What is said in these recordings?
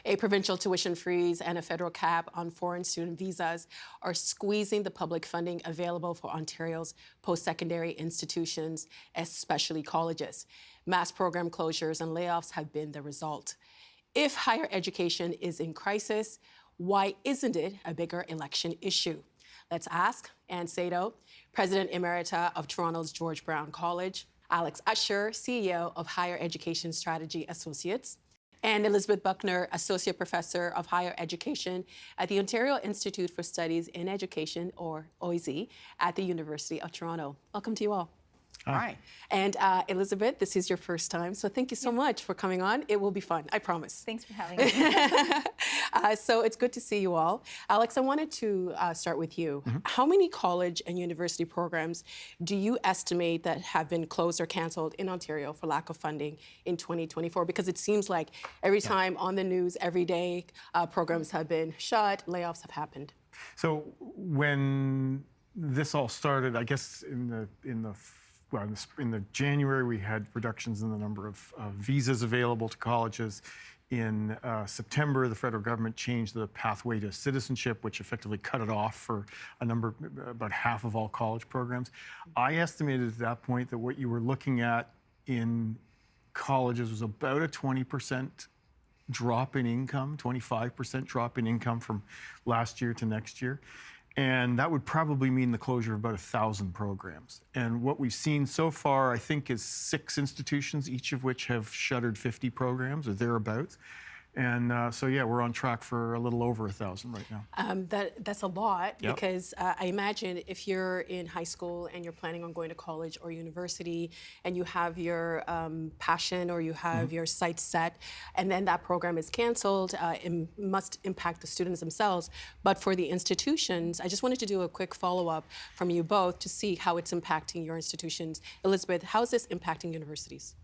A provincial tuition freeze and a federal cap on foreign student visas are squeezing the public funding available for Ontario's post-secondary institutions, especially colleges. Mass program closures and layoffs have been the result. If higher education is in crisis, why isn't it a bigger election issue? Let's ask Ann Sato, President Emerita of Toronto's George Brown College, Alex Usher, CEO of Higher Education Strategy Associates, and Elizabeth Buckner, Associate Professor of Higher Education at the Ontario Institute for Studies in Education, or OISE, at the University of Toronto. Welcome to you all. Hi. And Elizabeth, this is your first time, so thank you so much for coming on. It will be fun, I promise. Thanks for having me. So it's good to see you all. Alex, I wanted to start with you. How many college and university programs do you estimate that have been closed or canceled in Ontario for lack of funding in 2024? Because it seems like every time on the news, every day, programs have been shut, layoffs have happened. So when this all started, I guess in the January, we had reductions in the number of visas available to colleges. In September, the federal government changed the pathway to citizenship, which effectively cut it off for about half of all college programs. I estimated at that point that what you were looking at in colleges was about a 20% drop in income, 25% drop in income from last year to next year. And that would probably mean the closure of about 1,000 programs. And what we've seen so far, I think, is 6 institutions, each of which have shuttered 50 programs or thereabouts. And so, yeah, we're on track for a little over 1,000 right now. That's a lot, because I imagine if you're in high school and you're planning on going to college or university and you have your passion or you have your sights set, and then that program is canceled, it must impact the students themselves. But for the institutions, I just wanted to do a quick follow-up from you both to see how it's impacting your institutions. Elizabeth, how is this impacting universities?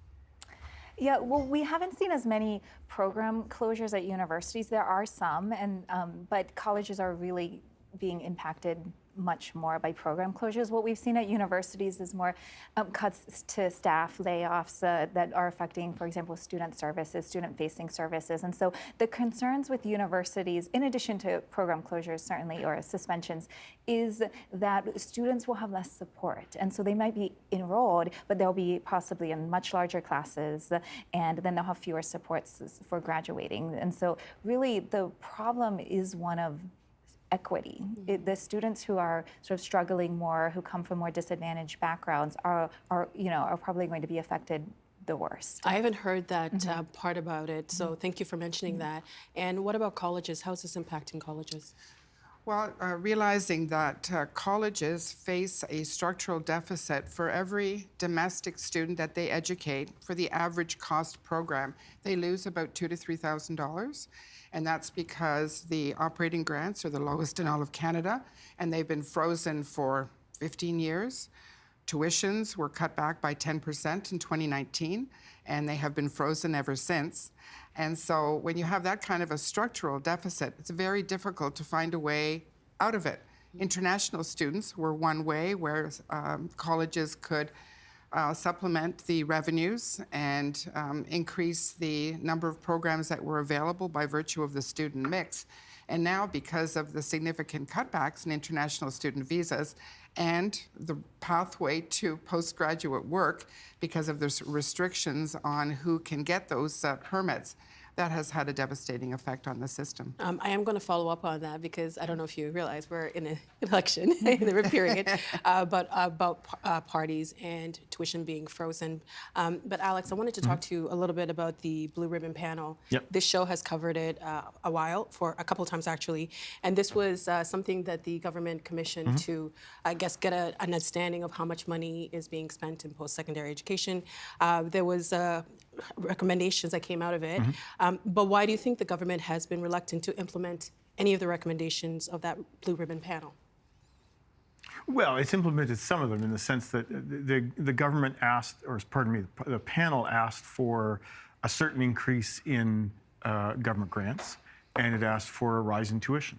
Yeah, well, we haven't seen as many program closures at universities. There are some, but colleges are really being impacted much more by program closures. What we've seen at universities is more cuts to staff, layoffs that are affecting, for example, student services, student-facing services. And so the concerns with universities, in addition to program closures, certainly, or suspensions, is that students will have less support. And so they might be enrolled, but they'll be possibly in much larger classes, and then they'll have fewer supports for graduating. And so really the problem is one of equity. The students who are sort of struggling more, who come from more disadvantaged backgrounds, are probably going to be affected the worst. I haven't heard that part about it, so thank you for mentioning that. And what about colleges? How is this impacting colleges? Well, realizing that colleges face a structural deficit for every domestic student that they educate, for the average cost program, they lose about $2,000 to $3,000. And that's because the operating grants are the lowest in all of Canada, and they've been frozen for 15 years. Tuitions were cut back by 10% in 2019, and they have been frozen ever since. And so when you have that kind of a structural deficit, it's very difficult to find a way out of it. International students were one way where colleges could supplement the revenues and increase the number of programs that were available by virtue of the student mix. And now, because of the significant cutbacks in international student visas and the pathway to postgraduate work, because of the restrictions on who can get those permits, that has had a devastating effect on the system. I am going to follow up on that, because I don't know if you realize we're in an election in the period, but about parties and tuition being frozen. But Alex, I wanted to talk to you a little bit about the Blue Ribbon Panel. This show has covered it for a couple of times actually, and this was something that the government commissioned to, I guess, get an understanding of how much money is being spent in post-secondary education. There was recommendations that came out of it. But why do you think the government has been reluctant to implement any of the recommendations of that Blue Ribbon Panel? Well, it's implemented some of them in the sense that the government asked, or pardon me, the panel asked for a certain increase in government grants, and it asked for a rise in tuition.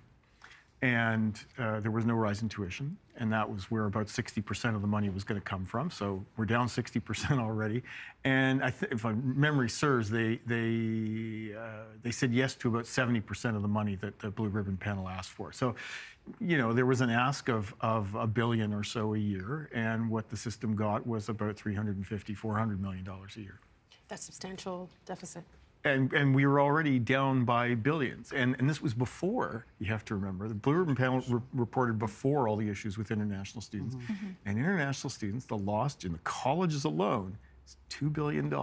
and there was no rise in tuition, and that was where about 60% of the money was going to come from. So we're down 60% already. And if my memory serves, they said yes to about 70% of the money that the Blue Ribbon panel asked for. So, there was an ask of $1 billion or so a year, and what the system got was about $350–400 million a year. That's substantial deficit. And we were already down by billions. And this was before, you have to remember, the Blue Ribbon panel reported before all the issues with international students. And international students, the loss in the colleges alone is $2 billion.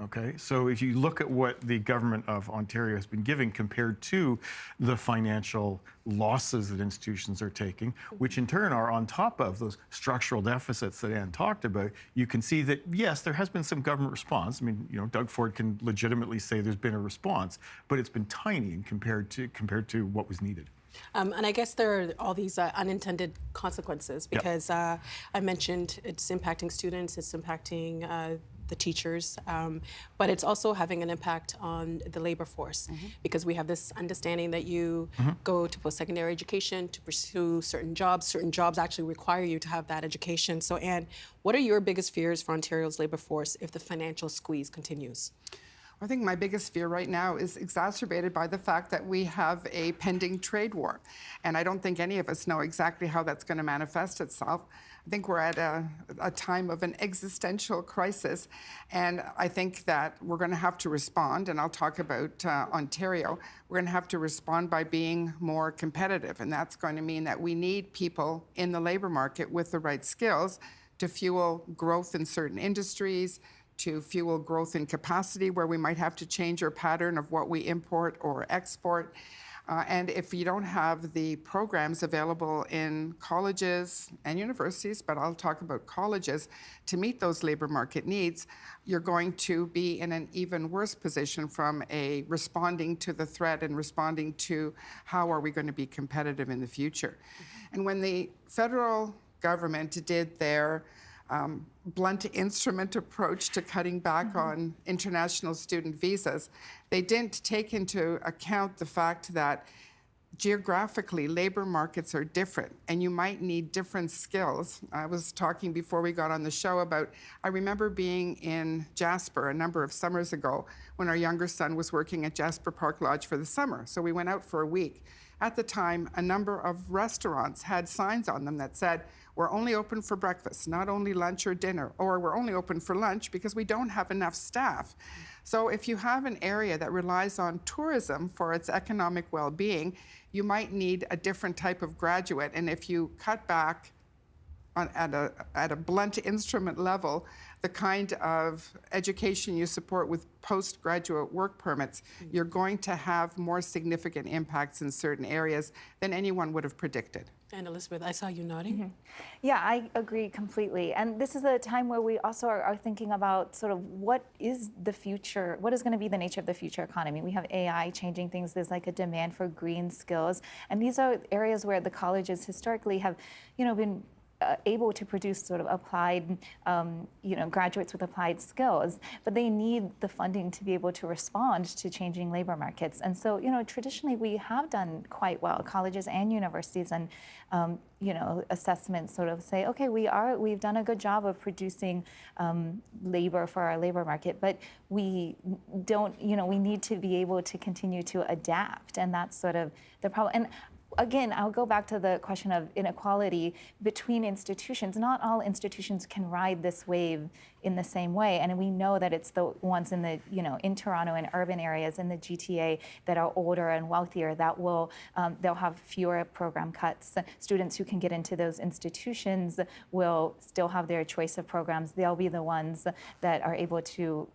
Okay, so if you look at what the government of Ontario has been giving compared to the financial losses that institutions are taking, which in turn are on top of those structural deficits that Anne talked about, you can see that, yes, there has been some government response. I mean, Doug Ford can legitimately say there's been a response, but it's been tiny compared to what was needed. And I guess there are all these unintended consequences because I mentioned it's impacting students, it's impacting the teachers, but it's also having an impact on the labor force because we have this understanding that you go to post-secondary education to pursue certain jobs. Certain jobs actually require you to have that education. So, Anne, what are your biggest fears for Ontario's labor force if the financial squeeze continues? I think my biggest fear right now is exacerbated by the fact that we have a pending trade war. And I don't think any of us know exactly how that's going to manifest itself. I think we're at a time of an existential crisis. And I think that we're going to have to respond, and I'll talk about Ontario. We're going to have to respond by being more competitive. And that's going to mean that we need people in the labor market with the right skills to fuel growth in certain industries, to fuel growth in capacity where we might have to change our pattern of what we import or export. And if you don't have the programs available in colleges and universities, but I'll talk about colleges, to meet those labor market needs, you're going to be in an even worse position from a responding to the threat and responding to how are we going to be competitive in the future. And when the federal government did their blunt instrument approach to cutting back on international student visas, they didn't take into account the fact that geographically labor markets are different and you might need different skills. I was talking before we got on the show about, I remember being in Jasper a number of summers ago when our younger son was working at Jasper Park Lodge for the summer. So we went out for a week. At the time, a number of restaurants had signs on them that said, we're only open for breakfast, not only lunch or dinner, or we're only open for lunch because we don't have enough staff. So if you have an area that relies on tourism for its economic well-being, you might need a different type of graduate. And if you cut back at a blunt instrument level, the kind of education you support with postgraduate work permits, you're going to have more significant impacts in certain areas than anyone would have predicted. And Elizabeth, I saw you nodding. Yeah, I agree completely. And this is a time where we also are thinking about sort of what is the future, what is going to be the nature of the future economy. We have AI changing things. There's like a demand for green skills. And these are areas where the colleges historically have, been able to produce sort of applied, graduates with applied skills, but they need the funding to be able to respond to changing labor markets. And so, traditionally we have done quite well, colleges and universities, and assessments sort of say, okay, we've done a good job of producing labor for our labor market, but we don't, we need to be able to continue to adapt, and that's sort of the problem. And again, I'll go back to the question of inequality between institutions. Not all institutions can ride this wave in the same way, and we know that it's the ones in the, in Toronto and urban areas in the GTA that are older and wealthier that will, they'll have fewer program cuts. Students who can get into those institutions will still have their choice of programs. They'll be the ones that are able to,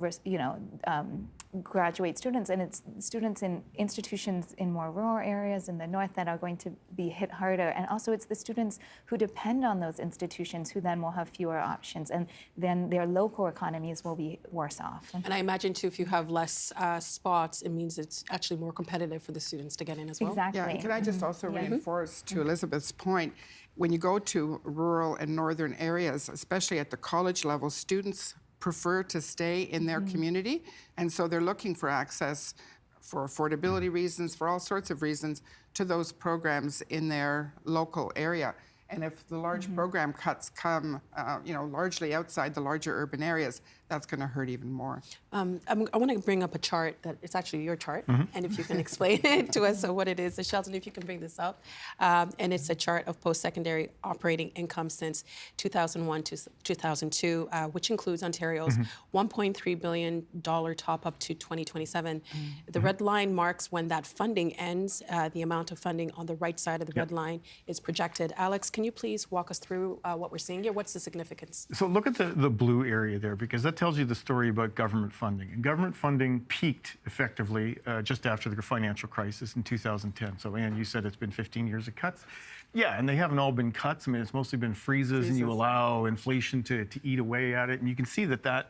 graduate students, and it's students in institutions in more rural areas in the north that are going to be hit harder. And also it's the students who depend on those institutions who then will have fewer options, and then their local economies will be worse off. And I imagine too, if you have less spots, it means it's actually more competitive for the students to get in as well. Exactly. Yeah, and can I just also reinforce to Elizabeth's point, when you go to rural and northern areas, especially at the college level, students prefer to stay in their community, and so they're looking for access for affordability reasons, for all sorts of reasons, to those programs in their local area. And if the large program cuts come, largely outside the larger urban areas, that's going to hurt even more. I want to bring up a chart that it's actually your chart, and if you can explain it to us, so what it is. So Shelton, if you can bring this up, and it's a chart of post-secondary operating income since 2001 to 2002, which includes Ontario's $1.3 billion top up to 2027. The red line marks when that funding ends. The amount of funding on the right side of the red line is projected. Alex, can you please walk us through what we're seeing here? What's the significance? So look at the blue area there, because that tells you the story about government funding. And government funding peaked effectively just after the financial crisis in 2010. So Anne, you said it's been 15 years of cuts. Yeah, and they haven't all been cuts. I mean, it's mostly been freezes. And you allow inflation to eat away at it. And you can see that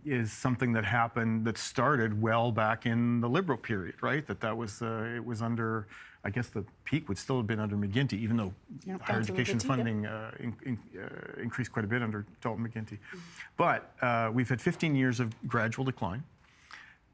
is something that happened, that started well back in the Liberal period, right? It was under, I guess the peak would still have been under McGuinty, even though higher education funding increased quite a bit under Dalton McGuinty. But we've had 15 years of gradual decline.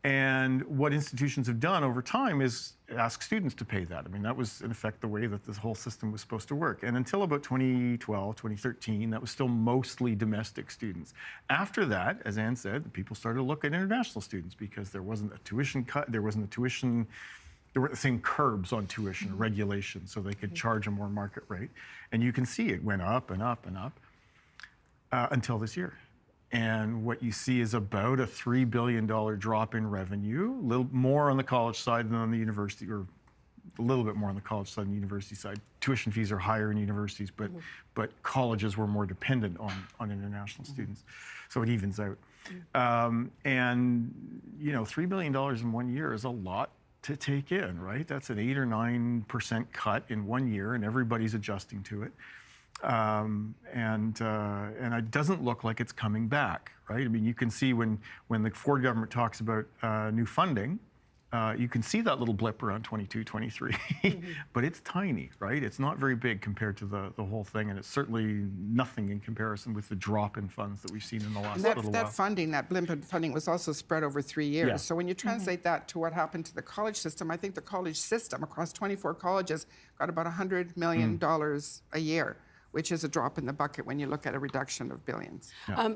And what institutions have done over time is ask students to pay that. I mean, that was in effect the way that this whole system was supposed to work. And until about 2012, 2013, that was still mostly domestic students. After that, as Anne said, the people started to look at international students because there wasn't a tuition cut, there weren't the same curbs on tuition, regulation, so they could charge a more market rate. And you can see it went up and up and up until this year. And what you see is about a $3 billion drop in revenue, a little more on the college side than on the university, or a little bit more on the college side than the university side. Tuition fees are higher in universities, but colleges were more dependent on international students. So it evens out. And, $3 billion in 1 year is a lot to take in, right? That's an 8 or 9% cut in 1 year, and everybody's adjusting to it. And it doesn't look like it's coming back, right? I mean, you can see when the Ford government talks about new funding, you can see that little blip around 22, 23, but it's tiny, right? It's not very big compared to the whole thing, and it's certainly nothing in comparison with the drop in funds that we've seen in the last little while. That blimp in funding was also spread over 3 years. Yeah. So when you translate that to what happened to the college system, I think the college system across 24 colleges got about $100 million a year, which is a drop in the bucket when you look at a reduction of billions.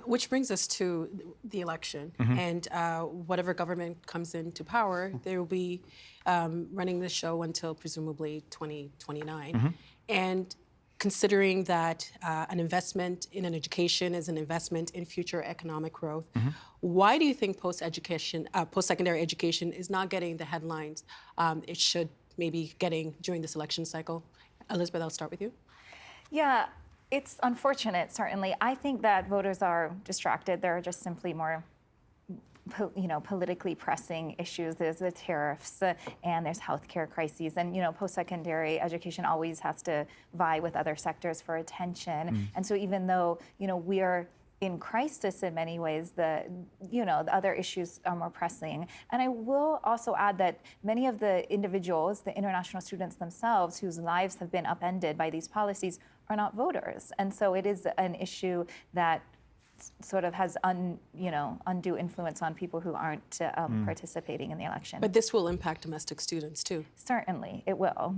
Which brings us to the election. And whatever government comes into power, they will be running the show until presumably 2029. And considering that an investment in an education is an investment in future economic growth, why do you think post-secondary education is not getting the headlines it should maybe getting during this election cycle? Elizabeth, I'll start with you. Yeah, it's unfortunate, certainly. I think that voters are distracted. There are just simply more politically pressing issues. There's the tariffs and there's healthcare crises. And, post-secondary education always has to vie with other sectors for attention. And so even though, we are in crisis in many ways, the other issues are more pressing. And I will also add that many of the individuals, the international students themselves, whose lives have been upended by these policies, are not voters. And so it is an issue that sort of has undue influence on people who aren't participating in the election. But this will impact domestic students too. Certainly, it will.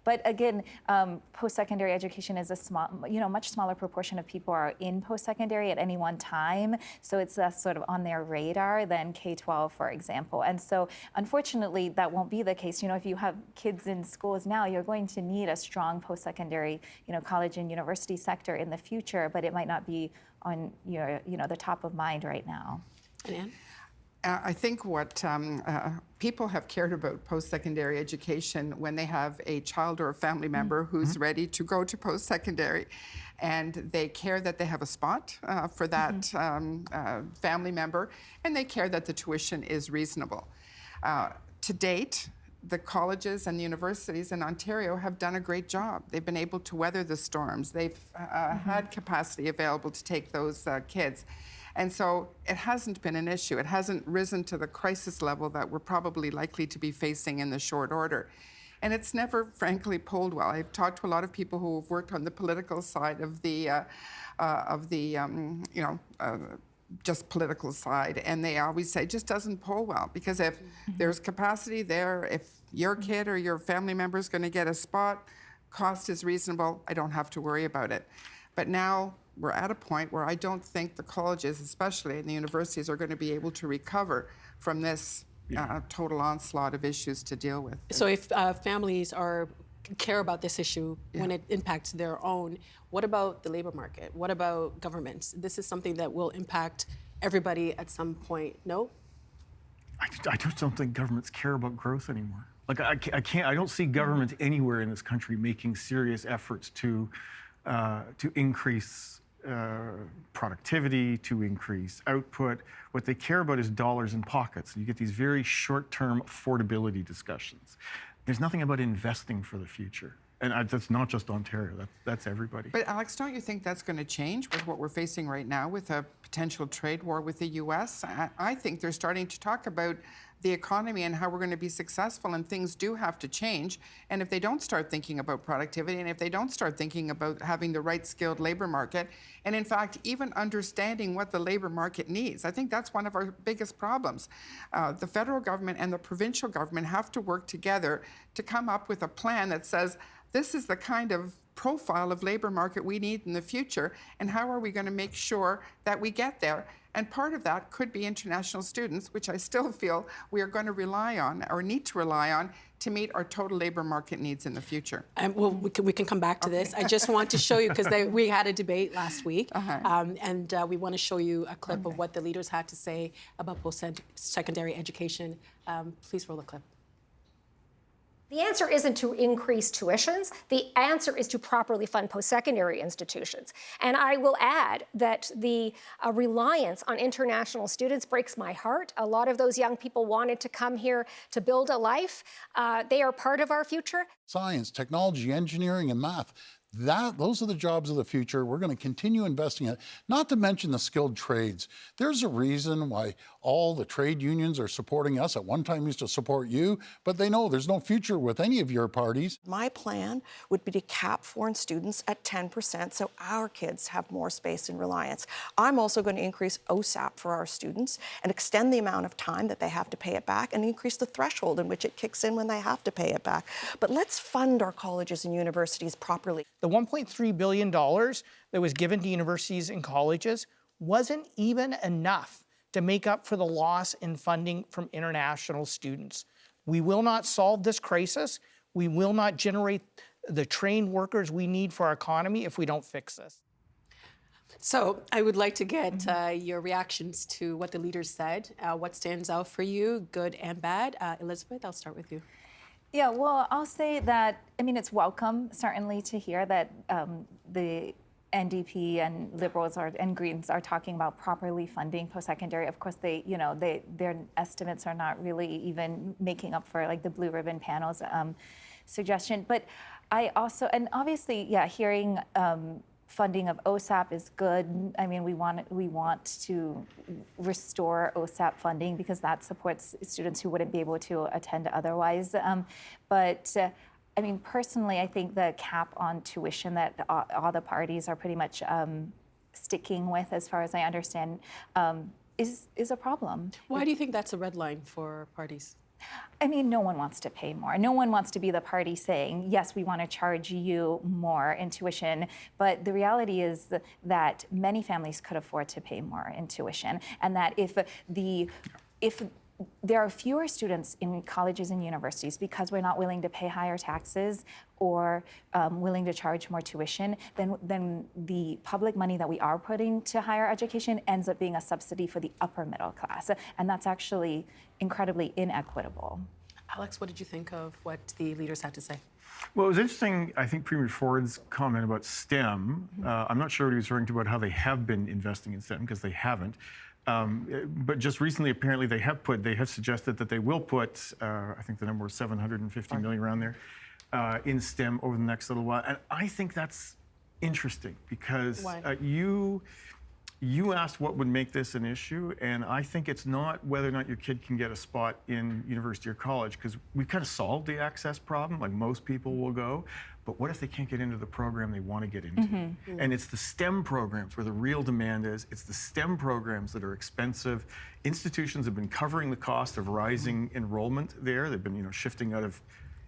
But again, post-secondary education is a much smaller proportion of people are in post-secondary at any one time. So it's less sort of on their radar than K-12, for example. And so unfortunately, that won't be the case. If you have kids in schools now, you're going to need a strong post-secondary, college and university sector in the future, but it might not be on the top of mind right now. And Anne? I think what people have cared about post-secondary education when they have a child or a family member who's ready to go to post-secondary, and they care that they have a spot for that family member, and they care that the tuition is reasonable. To date, the colleges and the universities in Ontario have done a great job. They've been able to weather the storms. They've had capacity available to take those kids. And so it hasn't been an issue. It hasn't risen to the crisis level that we're probably likely to be facing in the short order. And it's never, frankly, polled well. I've talked to a lot of people who have worked on the political side of the just political side, and they always say it just doesn't poll well, because if there's capacity there, if your kid or your family member is going to get a spot, cost is reasonable, I don't have to worry about it. But now we're at a point where I don't think the colleges, especially and the universities, are going to be able to recover from this total onslaught of issues to deal with. So if families care about this issue when it impacts their own, what about the labor market? What about governments? This is something that will impact everybody at some point, no? I just don't think governments care about growth anymore. Like I don't see governments anywhere in this country making serious efforts to increase productivity, to increase output. What they care about is dollars in pockets. You get these very short-term affordability discussions. There's nothing about investing for the future. And that's not just Ontario, that's everybody. But Alex, don't you think that's going to change with what we're facing right now with a potential trade war with the US? I think they're starting to talk about the economy and how we're going to be successful, and things do have to change. And if they don't start thinking about productivity, and if they don't start thinking about having the right skilled labor market, and in fact, even understanding what the labor market needs, I think that's one of our biggest problems. The federal government and the provincial government have to work together to come up with a plan that says, this is the kind of profile of labor market we need in the future, and how are we going to make sure that we get there? And part of that could be international students, which I still feel we are going to rely on, or need to rely on, to meet our total labor market needs in the future. Well, we can come back to this. I just want to show you, because we had a debate last week, and we want to show you a clip of what the leaders had to say about post-secondary education. Please roll the clip. The answer isn't to increase tuitions. The answer is to properly fund post-secondary institutions. And I will add that the reliance on international students breaks my heart. A lot of those young people wanted to come here to build a life. They are part of our future. Science, technology, engineering, and math. Those are the jobs of the future. We're going to continue investing in it, not to mention the skilled trades. There's a reason why all the trade unions are supporting us. At one time used to support you, but they know there's no future with any of your parties. My plan would be to cap foreign students at 10% so our kids have more space and reliance. I'm also going to increase OSAP for our students and extend the amount of time that they have to pay it back, and increase the threshold in which it kicks in when they have to pay it back. But let's fund our colleges and universities properly. The $1.3 billion that was given to universities and colleges wasn't even enough to make up for the loss in funding from international students. We will not solve this crisis. We will not generate the trained workers we need for our economy if we don't fix this. So I would like to get your reactions to what the leaders said. What stands out for you, good and bad? Elizabeth, I'll start with you. Yeah, well, I'll say that, I mean, it's welcome, certainly, to hear that the NDP and Liberals and Greens are talking about properly funding post-secondary. Of course, their estimates are not really even making up for like the Blue Ribbon Panel's suggestion. But I also, and obviously, hearing funding of OSAP is good. I mean, we want to restore OSAP funding because that supports students who wouldn't be able to attend otherwise. I mean, personally, I think the cap on tuition that all the parties are pretty much sticking with, as far as I understand, is a problem. Why do you think that's a red line for parties? I mean, no one wants to pay more. No one wants to be the party saying, yes, we want to charge you more in tuition. But the reality is that many families could afford to pay more in tuition. And that if there are fewer students in colleges and universities because we're not willing to pay higher taxes or willing to charge more tuition, then the public money that we are putting to higher education ends up being a subsidy for the upper middle class. And that's actually incredibly inequitable. Alex, what did you think of what the leaders had to say? Well, it was interesting, I think, Premier Ford's comment about STEM. I'm not sure what he was referring to about how they have been investing in STEM, because they haven't. But just recently, apparently, they have suggested that they will put, I think the number was 750 million around there, in STEM over the next little while. And I think that's interesting because You asked what would make this an issue, and I think it's not whether or not your kid can get a spot in university or college, because we've kind of solved the access problem, like most people will go. But what if they can't get into the program they want to get into? And it's the STEM programs where the real demand is. It's the STEM programs that are expensive. Institutions have been covering the cost of rising enrollment there. They've been, shifting out of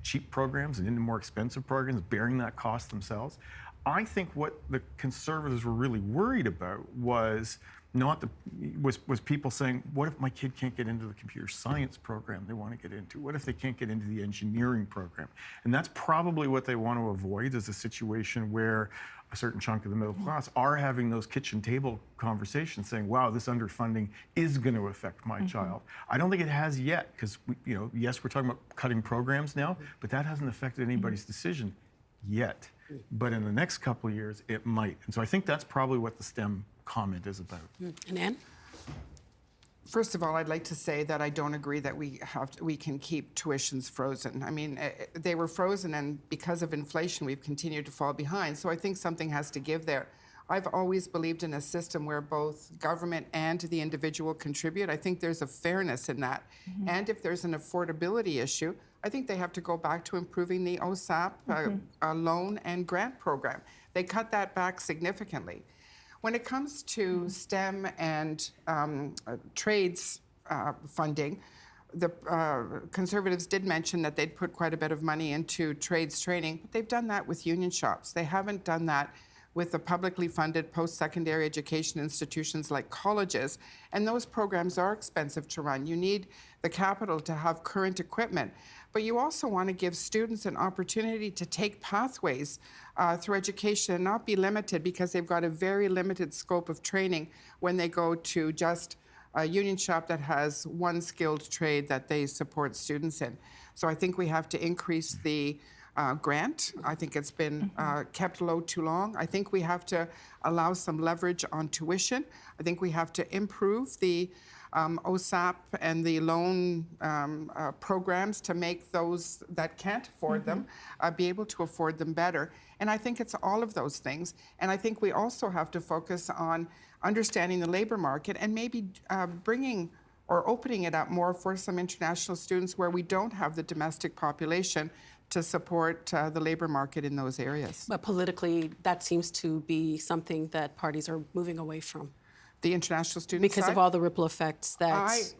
cheap programs and into more expensive programs, bearing that cost themselves. I think what the Conservatives were really worried about was was people saying, what if my kid can't get into the computer science program they want to get into? What if they can't get into the engineering program? And that's probably what they want to avoid, is a situation where a certain chunk of the middle class are having those kitchen table conversations saying, wow, this underfunding is going to affect my child. I don't think it has yet, because yes, we're talking about cutting programs now, but that hasn't affected anybody's decision yet. But in the next couple of years, it might. And so I think that's probably what the STEM comment is about. And Anne? First of all, I'd like to say that I don't agree that we can keep tuitions frozen. I mean, they were frozen, and because of inflation, we've continued to fall behind. So I think something has to give there. I've always believed in a system where both government and the individual contribute. I think there's a fairness in that. And if there's an affordability issue, I think they have to go back to improving the OSAP loan and grant program. They cut that back significantly. When it comes to STEM and trades funding, the Conservatives did mention that they'd put quite a bit of money into trades training, but they've done that with union shops. They haven't done that with the publicly funded post-secondary education institutions like colleges, and those programs are expensive to run. You need the capital to have current equipment, but you also want to give students an opportunity to take pathways through education and not be limited because they've got a very limited scope of training when they go to just a union shop that has one skilled trade that they support students in. So I think we have to increase the grant. I think it's been kept low too long. I think we have to allow some leverage on tuition. I think we have to improve the OSAP and the loan programs to make those that can't afford them be able to afford them better. And I think it's all of those things. And I think we also have to focus on understanding the labor market and maybe bringing or opening it up more for some international students where we don't have the domestic population to support the labor market in those areas. But politically, that seems to be something that parties are moving away from. The international student Because side? of all the ripple effects that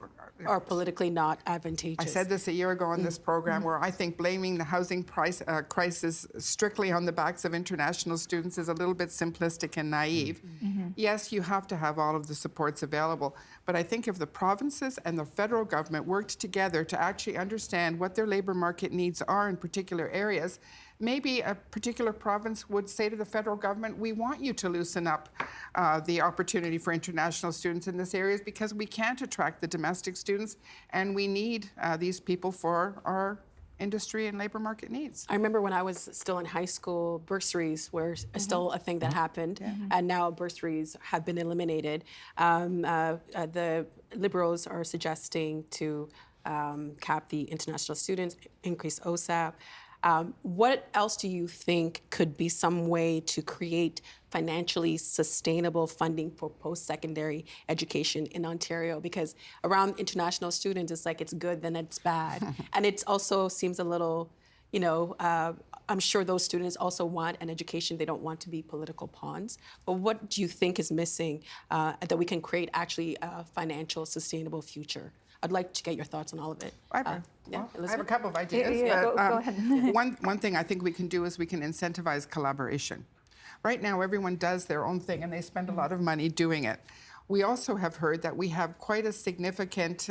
are politically not advantageous. I said this a year ago on this program where I think blaming the housing price crisis strictly on the backs of international students is a little bit simplistic and naive. Yes, you have to have all of the supports available, but I think if the provinces and the federal government worked together to actually understand what their labor market needs are in particular areas, maybe a particular province would say to the federal government, we want you to loosen up the opportunity for international students in this area because we can't attract the domestic students and we need these people for our industry and labor market needs. I remember when I was still in high school, bursaries were still a thing that happened, and now bursaries have been eliminated. The Liberals are suggesting to cap the international students, increase OSAP. What else do you think could be some way to create financially sustainable funding for post-secondary education in Ontario? Because around international students, it's like it's good, then it's bad. And it also seems a little, I'm sure those students also want an education. They don't want to be political pawns. But what do you think is missing that we can create actually a financial sustainable future? I'd like to get your thoughts on all of it. I have a couple of ideas. Go ahead. One thing I think we can do is we can incentivize collaboration. Right now, everyone does their own thing, and they spend a lot of money doing it. We also have heard that we have quite a significant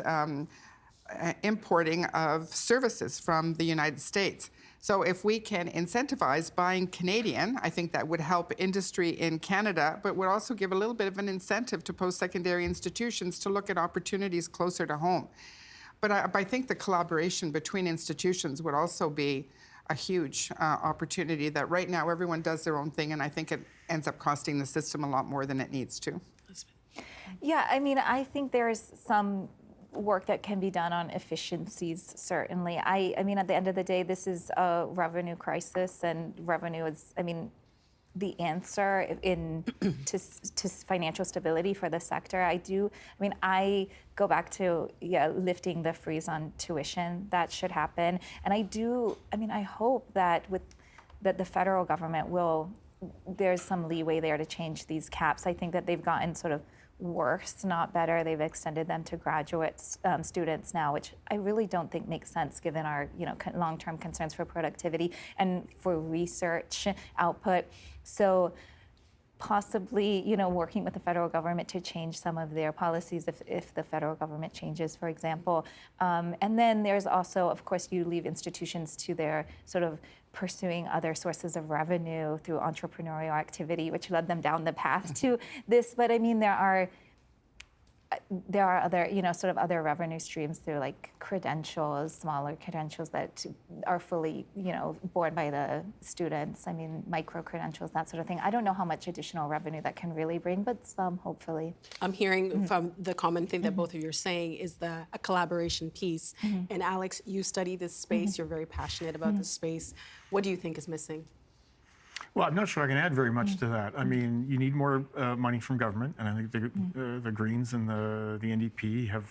importing of services from the United States. So if we can incentivize buying Canadian, I think that would help industry in Canada, but would also give a little bit of an incentive to post-secondary institutions to look at opportunities closer to home. But I think the collaboration between institutions would also be a huge opportunity that right now everyone does their own thing, and I think it ends up costing the system a lot more than it needs to. Yeah, I mean, I think there's some work that can be done on efficiencies, certainly. I mean, at the end of the day, this is a revenue crisis, and revenue is, the answer to financial stability for the sector. I go back to lifting the freeze on tuition. That should happen. And I hope that that the federal government there's some leeway there to change these caps. I think that they've gotten sort of worse, not better. They've extended them to graduate students now, which I really don't think makes sense given our long-term concerns for productivity and for research output. So possibly, working with the federal government to change some of their policies if the federal government changes, for example. And then there's also, of course, you leave institutions to their sort of pursuing other sources of revenue through entrepreneurial activity, which led them down the path to this. But I mean, there are other, sort of other revenue streams through like credentials, smaller credentials that are fully, borne by the students. I mean, micro credentials, that sort of thing. I don't know how much additional revenue that can really bring, but some, hopefully. I'm hearing from the common thing that both of you are saying is a collaboration piece. And Alex, you study this space. You're very passionate about this space. What do you think is missing? Well, I'm not sure I can add very much to that. I mean, you need more money from government, and I think the Greens and the NDP have,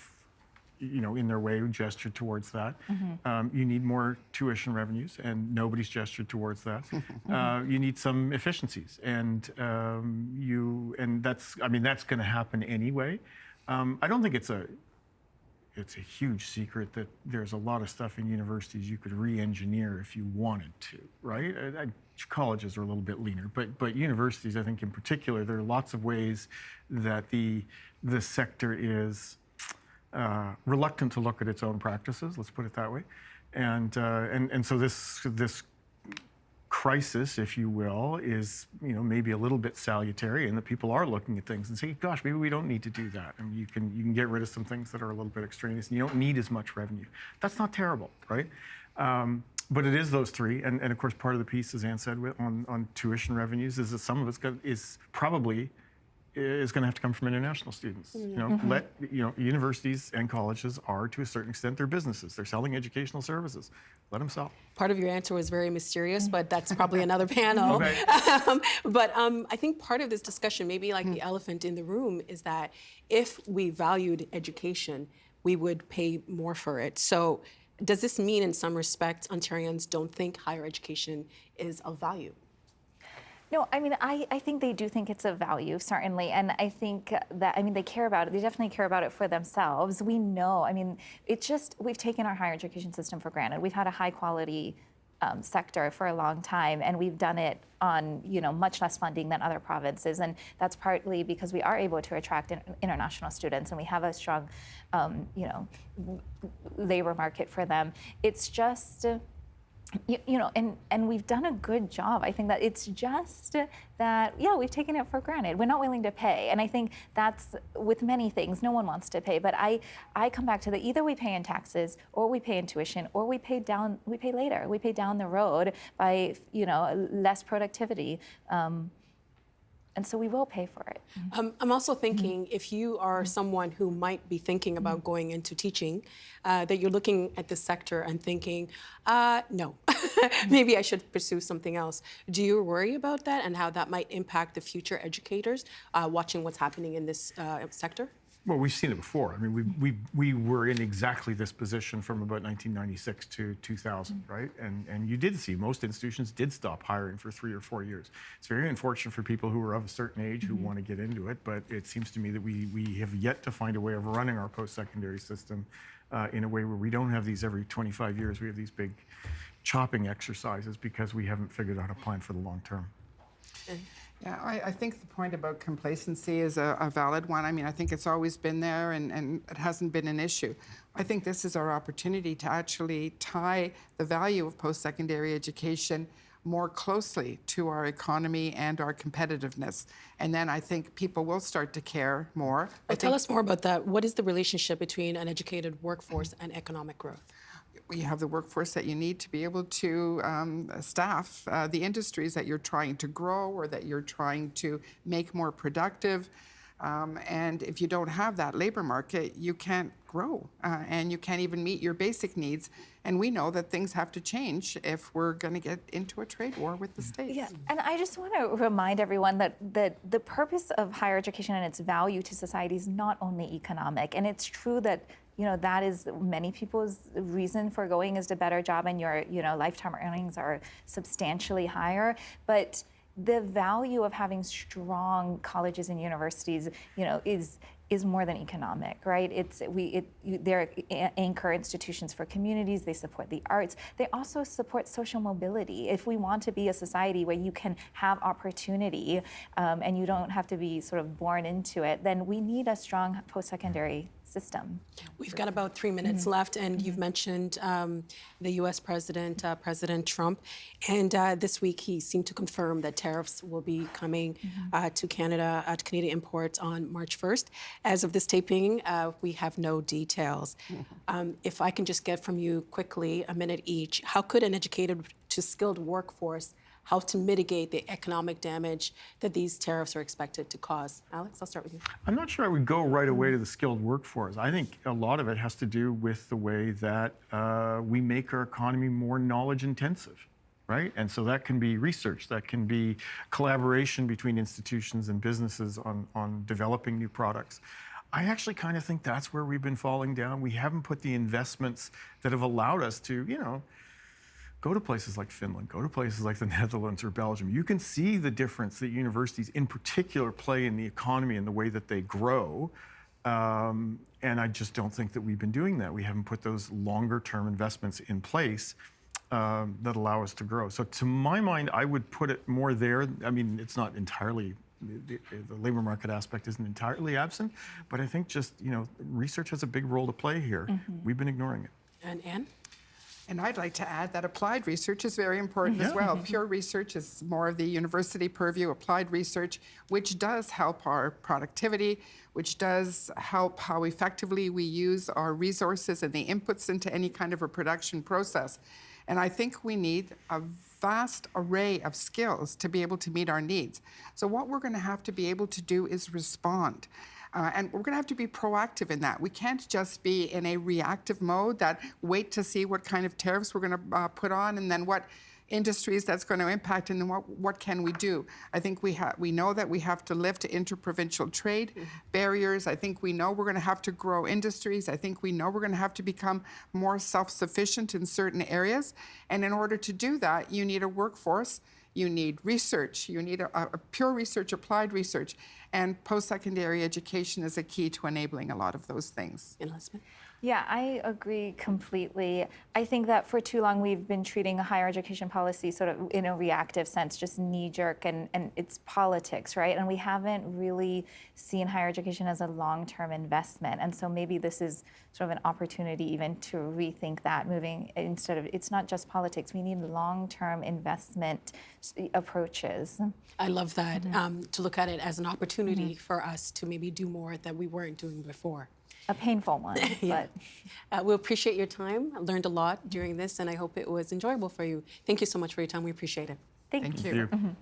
in their way, gestured towards that. You need more tuition revenues, and nobody's gestured towards that. You need some efficiencies, and that's going to happen anyway. I don't think it's a huge secret that there's a lot of stuff in universities you could re-engineer if you wanted to, right? Colleges are a little bit leaner, but universities, I think in particular, there are lots of ways that the sector is reluctant to look at its own practices. Let's put it that way, and so this crisis, if you will, is maybe a little bit salutary, and that people are looking at things and saying, "Gosh, maybe we don't need to do that." And you can get rid of some things that are a little bit extraneous, and you don't need as much revenue. That's not terrible, right? But it is those three, and of course part of the piece, as Anne said, on tuition revenues, is that some of it's probably going to have to come from international students. Universities and colleges are, to a certain extent, they're businesses. They're selling educational services. Let them sell. Part of your answer was very mysterious, but that's probably another panel. Okay. But I think part of this discussion, maybe like the elephant in the room, is that if we valued education, we would pay more for it. So does this mean, in some respects, Ontarians don't think higher education is of value? No, I mean, I think they do think it's of value, certainly. And I think that, they care about it. They definitely care about it for themselves. We know, we've taken our higher education system for granted. We've had a high quality sector for a long time, and we've done it on, much less funding than other provinces. And that's partly because we are able to attract international students, and we have a strong, labor market for them. It's just, and we've done a good job. I think that it's just that, we've taken it for granted. We're not willing to pay. And I think that's with many things. No one wants to pay. But I come back to either we pay in taxes, or we pay in tuition, or we pay later. We pay down the road by, less productivity. And so we will pay for it. I'm also thinking, if you are someone who might be thinking about going into teaching, that you're looking at this sector and thinking, no, maybe I should pursue something else. Do you worry about that and how that might impact the future educators watching what's happening in this sector? Well, we've seen it before. I mean, we were in exactly this position from about 1996 to 2000, right? And you did see most institutions did stop hiring for 3 or 4 years. It's very unfortunate for people who are of a certain age who want to get into it, but it seems to me that we have yet to find a way of running our post-secondary system in a way where we don't have these every 25 years. We have these big chopping exercises because we haven't figured out a plan for the long term. Yeah, I think the point about complacency is a valid one. I think it's always been there and it hasn't been an issue. I think this is our opportunity to actually tie the value of post-secondary education more closely to our economy and our competitiveness. And then I think people will start to care more. Well, tell us more about that. What is the relationship between an educated workforce and economic growth? You have the workforce that you need to be able to staff the industries that you're trying to grow or that you're trying to make more productive. And if you don't have that labor market, you can't grow and you can't even meet your basic needs. And we know that things have to change if we're going to get into a trade war with the states. Yeah, and I just want to remind everyone that the purpose of higher education and its value to society is not only economic. And it's true that that is many people's reason for going is to better job, and your lifetime earnings are substantially higher. But the value of having strong colleges and universities, is more than economic, right? They're anchor institutions for communities. They support the arts. They also support social mobility. If we want to be a society where you can have opportunity and you don't have to be sort of born into it, then we need a strong post-secondary system. We've got about 3 minutes left, and you've mentioned the U.S. President, President Trump, and this week he seemed to confirm that tariffs will be coming to Canada, to Canadian imports on March 1st. As of this taping, we have no details. If I can just get from you quickly, a minute each, how could an educated to skilled workforce help to mitigate the economic damage that these tariffs are expected to cause? Alex, I'll start with you. I'm not sure I would go right away to the skilled workforce. I think a lot of it has to do with the way that we make our economy more knowledge intensive, right? And so that can be research, that can be collaboration between institutions and businesses on developing new products. I actually kind of think that's where we've been falling down. We haven't put the investments that have allowed us to, go to places like Finland, go to places like the Netherlands or Belgium. You can see the difference that universities in particular play in the economy and the way that they grow. And I just don't think that we've been doing that. We haven't put those longer term investments in place that allow us to grow. So to my mind, I would put it more there. I mean, it's not entirely, the labor market aspect isn't entirely absent, but I think just, research has a big role to play here. We've been ignoring it. And Anne? And I'd like to add that applied research is very important as well. Pure research is more of the university purview. Applied research, which does help our productivity, which does help how effectively we use our resources and the inputs into any kind of a production process. And I think we need a vast array of skills to be able to meet our needs. So what we're going to have to be able to do is respond. And we're going to have to be proactive in that. We can't just be in a reactive mode that wait to see what kind of tariffs we're going to put on and then what industries that's going to impact and then what can we do. I think we know that we have to lift interprovincial trade barriers. I think we know we're going to have to grow industries. I think we know we're going to have to become more self-sufficient in certain areas. And in order to do that, you need a workforce. You need research. You need a pure research, applied research. And post-secondary education is a key to enabling a lot of those things. Elizabeth? Yeah, I agree completely. I think that for too long we've been treating a higher education policy sort of in a reactive sense, just knee-jerk, and it's politics, right? And we haven't really seen higher education as a long-term investment. And so maybe this is sort of an opportunity even to rethink that, moving instead of, it's not just politics, we need long-term investment approaches. I love that, to look at it as an opportunity for us to maybe do more that we weren't doing before. A painful one, Yeah. but. We appreciate your time. I learned a lot during this, and I hope it was enjoyable for you. Thank you so much for your time. We appreciate it. Thank you. Thank you.